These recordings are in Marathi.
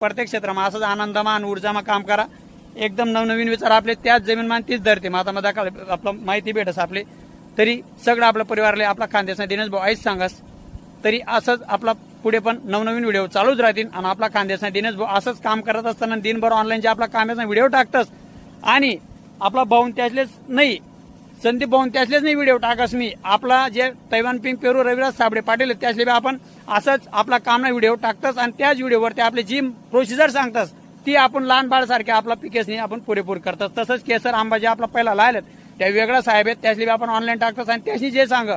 प्रत्येक क्षेत्रामध्ये असंच आनंदमा आणि ऊर्जामा काम करा. एकदम नवनवीन विचार आपले त्याच जमीनमान तीच धरते माता मधा आपलं माहिती भेटस आपले तरी सगळं आपल्या परिवारला आपला खानदेशना दिनेश भाऊ आईच सांगस. तरी असंच आपला पुढे पण नवनवीन व्हिडिओ चालूच राहतील आणि आपला खानदेशना दिनेश भाऊ असंच काम करत असताना दिनभर ऑनलाईन जे आपला खानदेशना व्हिडिओ टाकतस आणि आपला भाऊन त्यातलेच नाही संदीप भाऊन त्यातलेच नाही व्हिडिओ टाकस मी आपला जे तैवान पिंग पेरू रविराज साबळे पाटील त्यातले आपण असंच आपला कामना व्हिडिओ टाकतस आणि त्याच व्हिडिओवरती आपली जी प्रोसिजर सांगतस ती आपण लहान बाळसारखे आपला पिकेसनी आपण पुरेपूर करतात. तसंच केसर आंबा जे आपला पहिला लायलेत त्या वेगळा साहेब आहेत त्यातले आपण ऑनलाईन टाकतोस आणि त्याशी जे सांग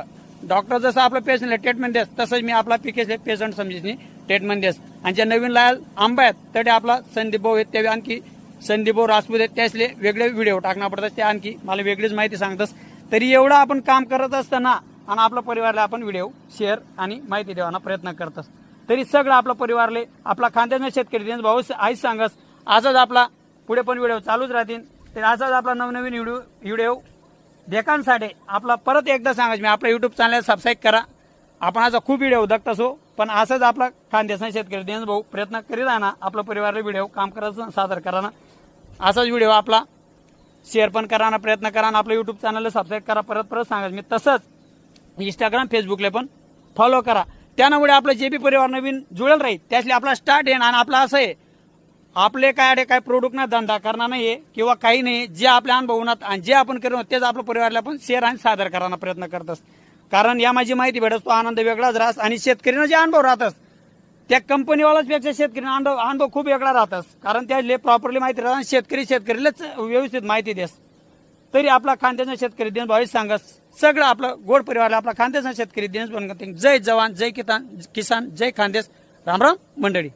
डॉक्टर जसं आपलं पेशंटला ट्रीटमेंट देस तसंच मी आपला पिकेसले पेशंट समजीसनी ट्रीटमेंट देस. आणि जे नवीन लायल आंबा आहेत तर आपला संदीप भाऊ आहेत ते आणखी संदीप भाऊ राजपूत आहेत त्यासले वेगळे व्हिडिओ टाकणं पडतात ते आणखी मला वेगळीच माहिती सांगतस. तरी एवढं आपण काम करत असताना आणि आपल्या परिवाराला आपण व्हिडिओ शेअर आणि माहिती देवाना प्रयत्न करतस. तरी सगळं आपल्या परिवारले आपला खानदेश शेतकरी दिनेश भाऊ आईच सांगस. असंच आपला पुढे पण व्हिडिओ चालूच राहतील. तर असाच आपला नवनवीन व्हिडिओ देखांसाठी आपला परत एकदा सांगायचं मी आपल्या युट्यूब चॅनल सबस्क्राईब करा. आपण असा खूप व्हिडिओ बघत असो पण असंच आपला खानदेशना शेतकरी दिनेश भाऊ प्रयत्न करीत आहे ना आपल्या परिवाराला व्हिडिओ काम करायचं सादर करा ना. असाच व्हिडिओ आपला शेअर पण करा ना प्रयत्न करा ना आपल्या युट्यूब चॅनलला सबस्क्राईब करा. परत सांगायचं मी तसंच इंस्टाग्राम फेसबुकला पण फॉलो करा. त्यामुळे आपलं जे बी परिवार नवीन जुळेल राहील त्यातले आपला स्टार्ट आहे आणि आपला असं आहे आपले काय प्रोडक्ट ना धंदा करणार नाहीये किंवा काही नाही जे आपल्या अनुभवनात आणि जे आपण करू तेच आपल्या परिवाराला पण शेअर आणि सादर करायला प्रयत्न करतस. कारण या माझी माहिती भेटत तो आनंद वेगळाच राहस आणि शेतकऱ्यांना जे अनुभव राहतस त्या कंपनीवालाच पेक्षा शेतकऱ्यांना अनुभव खूप वेगळा राहतस. कारण त्याला प्रॉपरली माहिती राहतात शेतकरीलाच व्यवस्थित माहिती देस. तरी आपला खानदेशना शेतकरी दिनेश भाऊ सांगस सगळं आपलं गोड परिवारला आपला खानदेशना शेतकरी दिनेश भाऊ जय जवान जय किसान जय खानदेश. राम राम मंडळी.